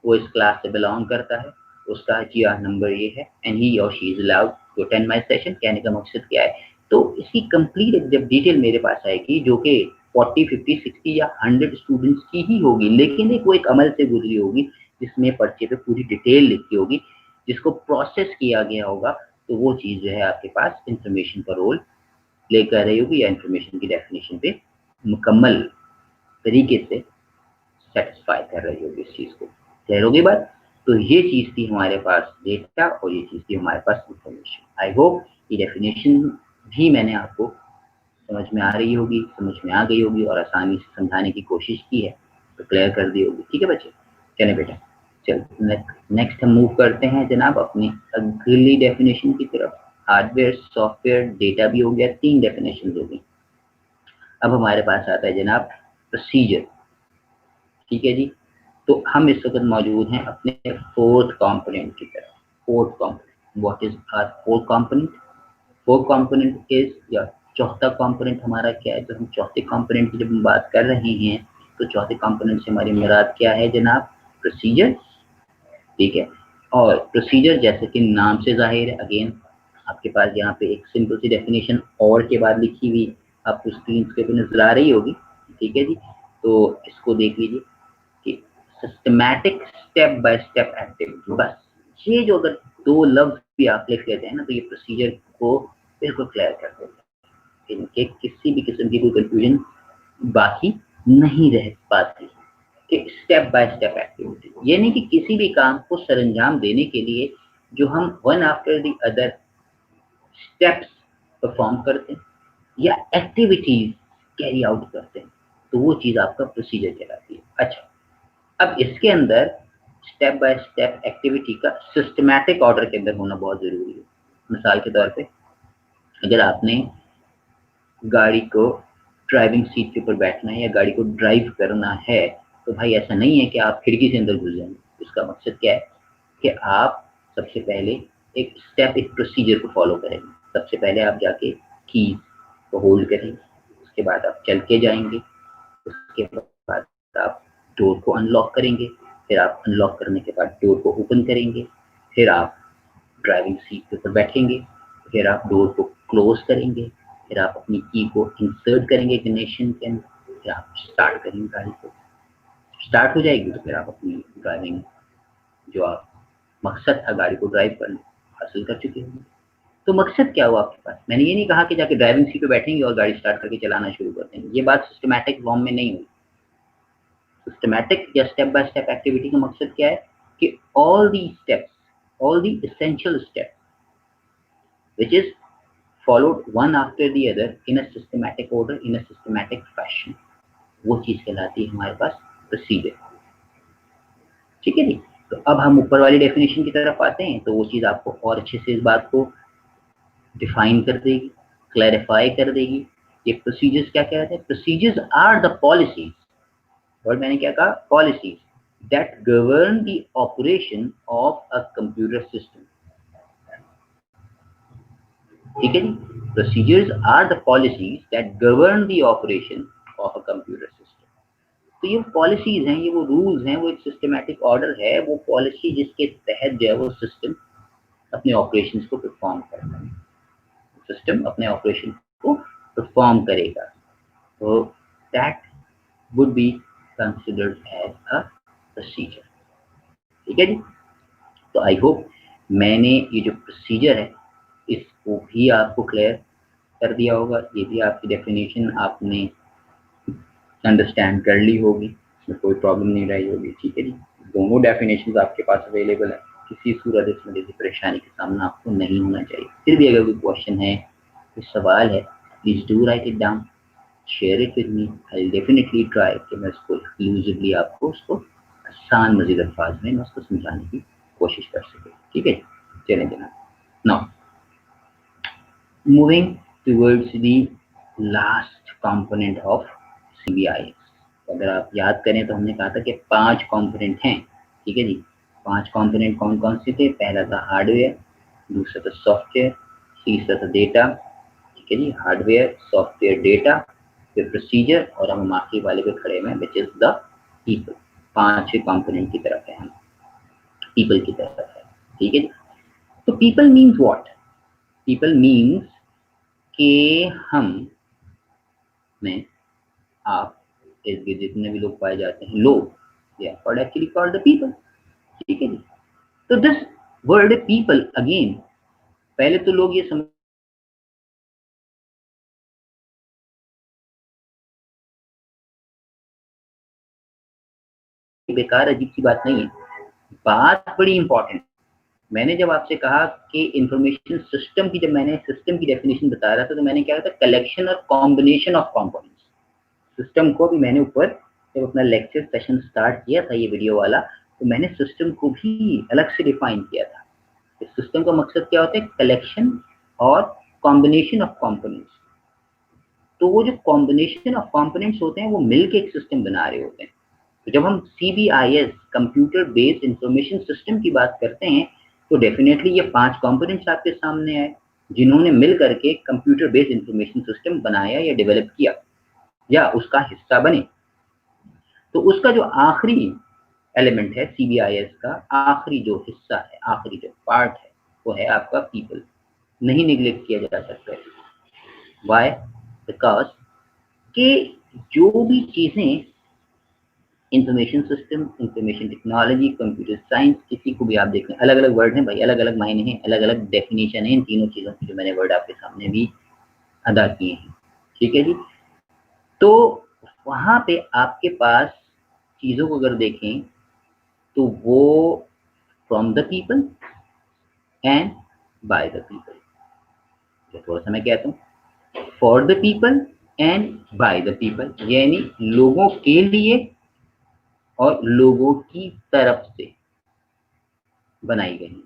वो इस क्लास से बिलोंग करता है, उसका जीआर नंबर ये है एंड ही और she is allowed to attend my session. कहने का मकसद क्या है, तो इसकी कंप्लीट जब डिटेल मेरे पास आएगी जो कि 40, 50, 60 या 100 स्टूडेंट्स की ही होगी, लेकिन एक वो एक अमल से गुजरी होगी जिसमें पर्चे पे पूरी डिटेल लिखी होगी, जिसको प्रोसेस किया गया होगा, तो वो चीज जो है आपके पास इंफॉर्मेशन का रोल प्ले कर रही होगी या इंफॉर्मेशन की डेफिनेशन पे मुकम्मल तरीके से सेटिस्फाई कर रही होगी इस चीज को। क्लियर होगी बात। तो ये चीज थी हमारे पास डेटा और ये चीज थी हमारे पास इंफॉर्मेशन। आई होप ये डेफिनेशन भी मैंने आपको समझ में आ रही होगी, समझ में आ गई होगी और आसानी से समझाने की कोशिश की है तो क्लियर कर दी होगी। ठीक है बच्चे, चले बेटा, चल नेक्स्ट हम मूव करते हैं जनाब अपनी अगली डेफिनेशन की तरफ। हार्डवेयर, सॉफ्टवेयर, डेटा भी हो गया, 3 डेफिनेशन हो गई। अब हमारे पास आता है जनाब प्रोसीजर। ठीक है जी। तो हम इस वक्त मौजूद हैं अपने फोर्थ कंपोनेंट की तरफ। Fourth component, what is our fourth component? Fourth component is, या चौथा कंपोनेंट हमारा क्या है? तो हम चौथे कंपोनेंट की जब हम बात कर रहे हैं तो चौथे कंपोनेंट से हमारी मुराद क्या है जनाब? प्रोसीजर। ठीक है, और प्रोसीजर जैसे कि नाम से जाहिर है, अगेन आपके पास यहाँ पे एक सिंपल सी डेफिनेशन और के बाद लिखी हुई आपको स्क्रीन के पे नजर आ रही होगी। ठीक है जी, तो इसको देख लीजिए कि systematic step by step activity. बस ये जो अगर 2 लफ्ज भी आप लिख लेते हैं ना तो ये प्रोसीजर को बिल्कुल क्लियर कर देते हैं, इनके किसी भी किस्म की कोई कंफ्यूजन बाकी नहीं रह पाती कि स्टेप बाय स्टेप एक्टिविटी, यानी कि किसी भी काम को सरंजाम देने के लिए जो हम one after the other steps perform करते हैं या एक्टिविटीज कैरी आउट करते हैं, तो वो चीज आपका प्रोसीजर कहलाती है। अच्छा, अब इसके अंदर स्टेप बाय स्टेप एक्टिविटी का सिस्टमैटिक ऑर्डर के अंदर होना बहुत जरूरी है। मिसाल के तौर पे अगर आपने गाड़ी को ड्राइविंग सीट के ऊपर बैठना है या गाड़ी को ड्राइव करना है, तो भाई ऐसा नहीं है कि आप खिड़की से अंदर घुस जाएंगे। इसका मकसद क्या है कि आप सबसे पहले एक स्टेप, एक प्रोसीजर को फॉलो करेंगे। सबसे पहले आप जाके कीज को होल्ड करेंगे, उसके बाद आप चल के जाएंगे, उसके बाद आप डोर को अनलॉक करेंगे, फिर आप अनलॉक करने के बाद डोर को ओपन करेंगे, फिर आप ड्राइविंग सीट के ऊपर बैठेंगे, फिर आप डोर को क्लोज करेंगे, फिर आप अपनी की को इंसर्ट करेंगे इग्निशन के अंदर, फिर आप स्टार्ट करेंगे। गाड़ी को स्टार्ट हो जाएगी तो फिर आप अपनी ड्राइविंग जो आप मकसद था गाड़ी को ड्राइव करना हासिल कर चुके होंगे। तो मकसद क्या हुआ आपके पास? मैंने ये नहीं कहा कि जाके ड्राइविंग सीट पे बैठेंगे और गाड़ी स्टार्ट करके चलाना शुरू कर देंगे, ये बात सिस्टमैटिक फॉर्म में नहीं हुई। सिस्टमैटिक या स्टेप बाय स्टेप एक्टिविटी का मकसद क्या है कि all the steps, all the essential steps which is followed one after the other in a systematic order, in a systematic fashion, वो चीज कहलाती है हमारे पास प्रोसीजर। ठीक है जी। तो अब हम ऊपर वाली डेफिनेशन की तरफ आते हैं, तो वो चीज आपको और अच्छे से इस बात को डिफाइन कर देगी, क्लैरिफाई कर देगी। ये प्रोसीजर्स क्या कहते हैं? प्रोसीजर्स आर द पॉलिसीज, और मैंने क्या कहा? Policies that govern the operation of a computer system। ठीक है जी। Procedures are the policies that govern the operation of a computer system. तो ये पॉलिसीज हैं, ये वो रूल्स हैं, वो एक सिस्टमैटिक ऑर्डर है, वो पॉलिसी जिसके तहत जो है वो सिस्टम अपने ऑपरेशंस को परफॉर्म करता है, सिस्टम अपने ऑपरेशन को परफॉर्म करेगा। तो that would be considered as a procedure. ठीक है जी। तो आई होप मैंने ये जो प्रोसीजर है इसको भी आपको क्लियर कर दिया होगा, ये भी आपकी डेफिनेशन आपने अंडरस्टैंड कर ली होगी, इसमें कोई प्रॉब्लम नहीं रही होगी। ठीक है जी। दोनों डेफिनेशन आपके पास अवेलेबल है, किसी सूरत इसमें किसी परेशानी का सामना आपको नहीं होना चाहिए। फिर भी अगर कोई क्वेश्चन है, कोई सवाल है, please do right it down, share it with me, I will definitely try कि मैं इसको एक्सक्लूसिवली आपको उसको आसान मजीद अल्फाज में मैं उसको समझाने की कोशिश कर सके। ठीक है, चलें जनाब। Now moving towards the last component of CBIS। अगर आप याद करें तो हमने कहा था कि 5 कंपोनेंट हैं। ठीक है जी। 5 कंपोनेंट कौन कौन से थे? पहला था हार्डवेयर, दूसरा था सॉफ्टवेयर, तीसरा था डेटा। ठीक है जी। हार्डवेयर, सॉफ्टवेयर, डेटा, फिर प्रोसीजर, और हम आखिरी वाले पे खड़े हुए हैं which is the people. 5 component की तरफ है, हम पीपल की तरफ है। ठीक है जी। तो people means what? People means कि हम में, आप, इर्द गिर्द जितने भी लोग पाए जाते हैं, लोग, they are called actually called the people। ठीक है जी। तो दिस वर्ड पीपल अगेन, पहले तो लोग ये समझ बेकार अजीब सी बात नहीं है, बात बड़ी इंपॉर्टेंट। मैंने जब आपसे कहा कि इंफॉर्मेशन सिस्टम की, जब मैंने सिस्टम की डेफिनेशन बता रहा था, तो मैंने क्या कहा था? कलेक्शन और कॉम्बिनेशन ऑफ कंपोनेंट्स। सिस्टम को भी मैंने ऊपर जब अपना लेक्चर सेशन स्टार्ट किया था ये वीडियो वाला, तो मैंने सिस्टम को भी अलग से डिफाइन किया था। इस सिस्टम का मकसद क्या होता है? कलेक्शन और कॉम्बिनेशन ऑफ कंपोनेंट्स। तो वो जो कॉम्बिनेशन ऑफ कंपोनेंट्स होते हैं वो मिलके एक सिस्टम बना रहे होते हैं। तो जब हम CBIS computer based information system की बात करते हैं, तो डेफिनेटली ये 5 कंपोनेंट्स आपके सामने आए जिन्होंने मिल करके कंप्यूटर बेस्ड इंफॉर्मेशन सिस्टम बनाया या डेवलप किया या उसका हिस्सा बने। तो उसका जो आखिरी एलिमेंट है CBIS का, आखिरी जो हिस्सा है, आखिरी जो पार्ट है, वो है आपका पीपल। नहीं निग्लेक्ट किया जा सकता है। वाई? बिकॉज के जो भी चीजें information system, information technology, computer science, किसी को भी आप देख लें, अलग अलग वर्ड हैं भाई, अलग अलग मायने हैं, अलग अलग डेफिनेशन है इन तीनों चीजों की जो मैंने वर्ड आपके सामने भी अदा किए हैं। ठीक है जी। तो वहाँ पे आपके पास चीज़ों को अगर देखें तो वो from the people and by the people, थोड़ा सा मैं कहता हूँ for the people and by the people, यानी लोगों के लिए और लोगों की तरफ से बनाई गई।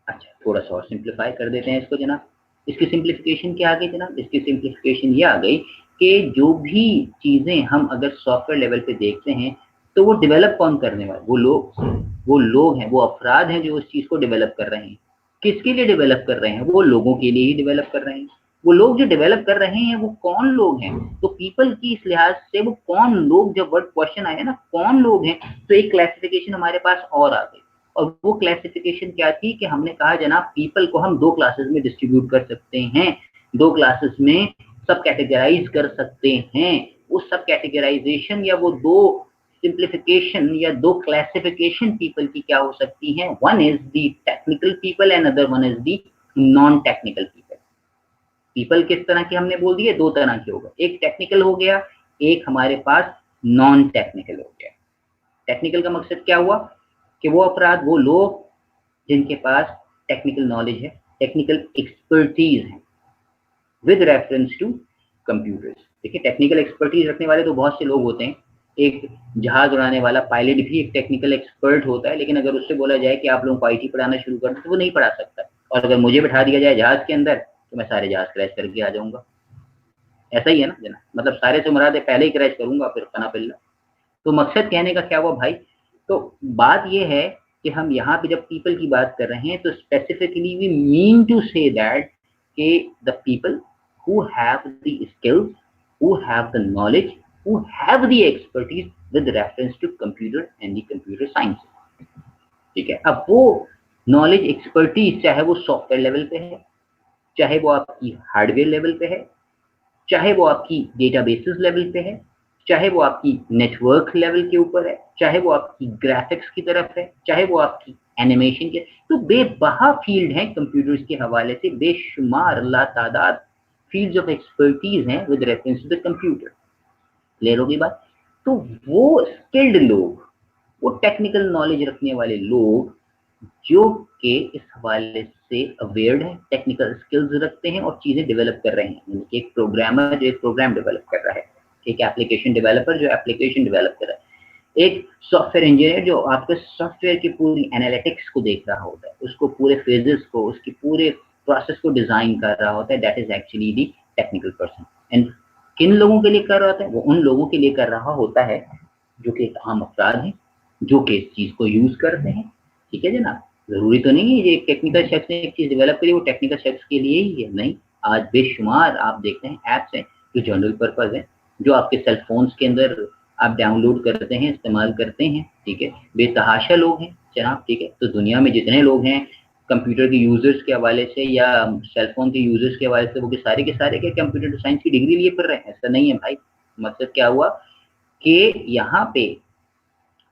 अच्छा, थोड़ा सा और सिंप्लीफाई कर देते हैं इसको जनाब। इसकी सिंप्लीफिकेशन क्या आ गई जनाब? इसकी सिंप्लीफिकेशन ये आ गई कि जो भी चीज़ें हम अगर सॉफ्टवेयर लेवल पे देखते हैं तो वो डेवलप कौन करने वाले? वो लोग हैं, वो अफराद हैं जो उस चीज़ को डेवलप कर रहे हैं। किसके लिए डेवलप कर रहे हैं? वो लोगों के लिए ही डेवलप कर रहे हैं। वो लोग जो डेवलप कर रहे हैं वो कौन लोग हैं? तो पीपल की इस लिहाज से वो कौन लोग, जब वर्ड क्वेश्चन आया ना कौन लोग हैं, तो एक क्लासिफिकेशन हमारे पास और आ गई। और वो क्लासिफिकेशन क्या थी कि हमने कहा जनाब पीपल को हम दो क्लासेस में डिस्ट्रीब्यूट कर सकते हैं, दो क्लासेस में सब कैटेगराइज कर सकते हैं। उस सब कैटेगराइजेशन या वो दो सिंप्लीफिकेशन या दो क्लासिफिकेशन पीपल की क्या हो सकती हैं? One is the technical people and other one is the non technical people. People किस तरह के हमने बोल दिए? दो तरह के हो गए, एक टेक्निकल हो गया, एक हमारे पास नॉन टेक्निकल हो गया। टेक्निकल का मकसद क्या हुआ कि वो अफराद, वो लोग जिनके पास टेक्निकल नॉलेज है, टेक्निकल एक्सपर्टीज है विद रेफरेंस टू कंप्यूटर्स। देखिए टेक्निकल एक्सपर्टीज रखने वाले तो बहुत से लोग होते हैं। एक जहाज उड़ाने वाला पायलट भी एक टेक्निकल एक्सपर्ट होता है, लेकिन अगर उससे बोला जाए कि आप लोगों को आईटी पढ़ाना शुरू कर दो तो वो नहीं पढ़ा सकता। और अगर मुझे बिठा दिया जाए जहाज के अंदर तो मैं सारे जहाज क्रैश करके आ जाऊंगा। ऐसा ही है ना जना, मतलब सारे से मुराद है पहले ही क्रैश करूंगा फिर पना पिल्ला। तो मकसद कहने का क्या हुआ भाई? तो बात यह है कि हम यहाँ पे जब पीपल की बात कर रहे हैं तो specifically we mean to say that कि the people who have the skills, who have the knowledge, who have the expertise with reference to computer and the computer science। ठीक है, अब वो नॉलेज एक्सपर्टीज चाहे वो सॉफ्टवेयर लेवल पे है, चाहे वो आपकी हार्डवेयर लेवल पे है, चाहे वो आपकी डेटाबेसेस लेवल पे है, चाहे वो आपकी नेटवर्क लेवल के ऊपर है, चाहे वो आपकी ग्राफिक्स की तरफ है, चाहे वो आपकी एनिमेशन के, तो बेबहा फील्ड है कंप्यूटर्स के हवाले से, बेशुमार लातादाद फील्ड्स ऑफ एक्सपर्टीज हैं with reference to the computer. Clear होगी बात? तो वो स्किल्ड लोग, वो टेक्निकल नॉलेज रखने वाले लोग जो कि इस हवाले से अवेयर्ड है, टेक्निकल स्किल्स रखते हैं और चीजें डेवलप कर रहे हैं, यानी कि एक प्रोग्रामर जो एक प्रोग्राम डेवलप कर रहा है, एक एप्लीकेशन डेवलपर जो एप्लीकेशन डेवलप कर रहा है, एक सॉफ्टवेयर इंजीनियर जो आपके सॉफ्टवेयर की पूरी एनालिटिक्स को देख रहा होता है, उसको पूरे फेजेस को, उसकी पूरे प्रोसेस को डिजाइन कर रहा होता है, that is actually the technical person. And किन लोगों के लिए कर रहा होता है? वो उन लोगों के लिए कर रहा होता है जो कि एक आम अफराद हैं, जो कि इस चीज को यूज करते हैं। ठीक है जनाब, जरूरी तो नहीं है एक टेक्निकल शख्स ने एक चीज डेवलप करी वो टेक्निकल शख्स के लिए ही है, नहीं। आज बेशुमार आप देखते हैं ऐप्स हैं जो जनरल पर्पज हैं, जो आपके सेल फोन्स के अंदर आप डाउनलोड करते हैं, इस्तेमाल करते हैं। ठीक है, बेतहाशा लोग हैं जनाब। ठीक है, तो दुनिया में जितने लोग हैं कंप्यूटर के यूजर्स के हवाले से या सेलफोन के यूजर्स के हवाले से, वो के सारे के कंप्यूटर साइंस की डिग्री लिए फिर रहे हैं, ऐसा नहीं है भाई। मतलब क्या हुआ कि यहाँ पे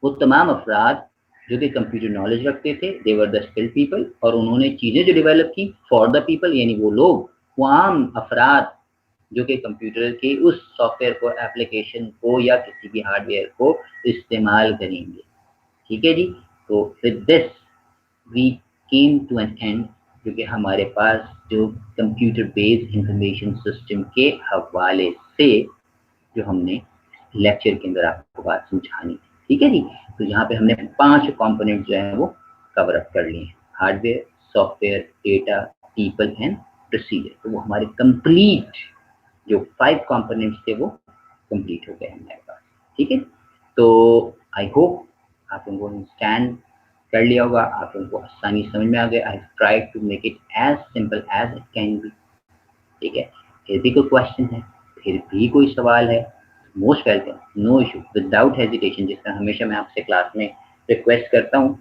वो तमाम अफराद जो कि कंप्यूटर नॉलेज रखते थे, दे वर द स्किल्ड पीपल, और उन्होंने चीज़ें जो डेवलप की फॉर द पीपल, यानी वो लोग, वो आम अफराद जो कि कंप्यूटर के उस सॉफ्टवेयर को, एप्लीकेशन को या किसी भी हार्डवेयर को इस्तेमाल करेंगे। ठीक है जी, तो with this we came to an end, क्योंकि हमारे पास जो कंप्यूटर बेस्ड इंफॉर्मेशन सिस्टम के हवाले से जो हमने लेक्चर के अंदर आपको बात समझानी। ठीक है जी, तो यहाँ पे हमने 5 कंपोनेंट जो है वो कवर अप कर लिए हैं, hardware, software, data, people and procedure. तो वो हमारे कंप्लीट जो 5 कंपोनेंट्स थे वो कंप्लीट हो गए हमारे पास। ठीक है, तो आई होप आप लोगों को अंडरस्टैंड कर लिया होगा, आप लोगों को आसानी समझ में आ गया। I try to make it as simple as it can be. ठीक है, फिर भी कोई क्वेश्चन है, फिर भी कोई सवाल है, most welcome, no issue, without hesitation. जिस तरह हमेशा मैं आपसे क्लास में रिक्वेस्ट करता हूँ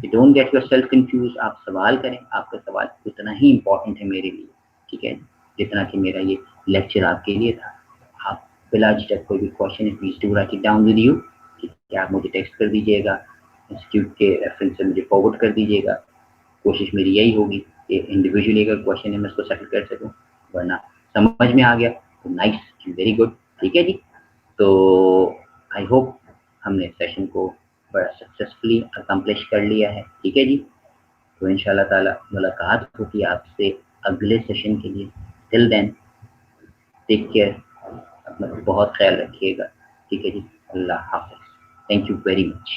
कि don't get your self confuse, आप सवाल करें, आपका सवाल उतना ही इम्पोर्टेंट है मेरे लिए। ठीक है, जितना कि मेरा ये लेक्चर आपके लिए था। आप बिला झिझक कोई भी क्वेश्चन है please do right it down with you. ठीक है, आप मुझे टेक्स्ट कर दीजिएगा, इंस्टीट्यूट के रेफरेंस से मुझे फॉरवर्ड कर दीजिएगा। कोशिश मेरी यही होगी कि इंडिविजुअली अगर क्वेश्चन है मैं उसको सेटल कर सकूँ, वरना समझ में आ गया तो नाइस एंड वेरी गुड। ٹھیک ہے جی. تو آئی ہوپ ہم نے سیشن کو بڑا سکسیزفلی اکمپلش کر لیا ہے. ٹھیک ہے جی. تو ان شاء اللہ تعالیٰ ملاقات ہوتی ہے آپ سے اگلے سیشن کے لیے. ٹل دین ٹیک کیئر، اپنا بہت خیال رکھیے گا. ٹھیک ہے جی. اللہ حافظ. Thank you very much.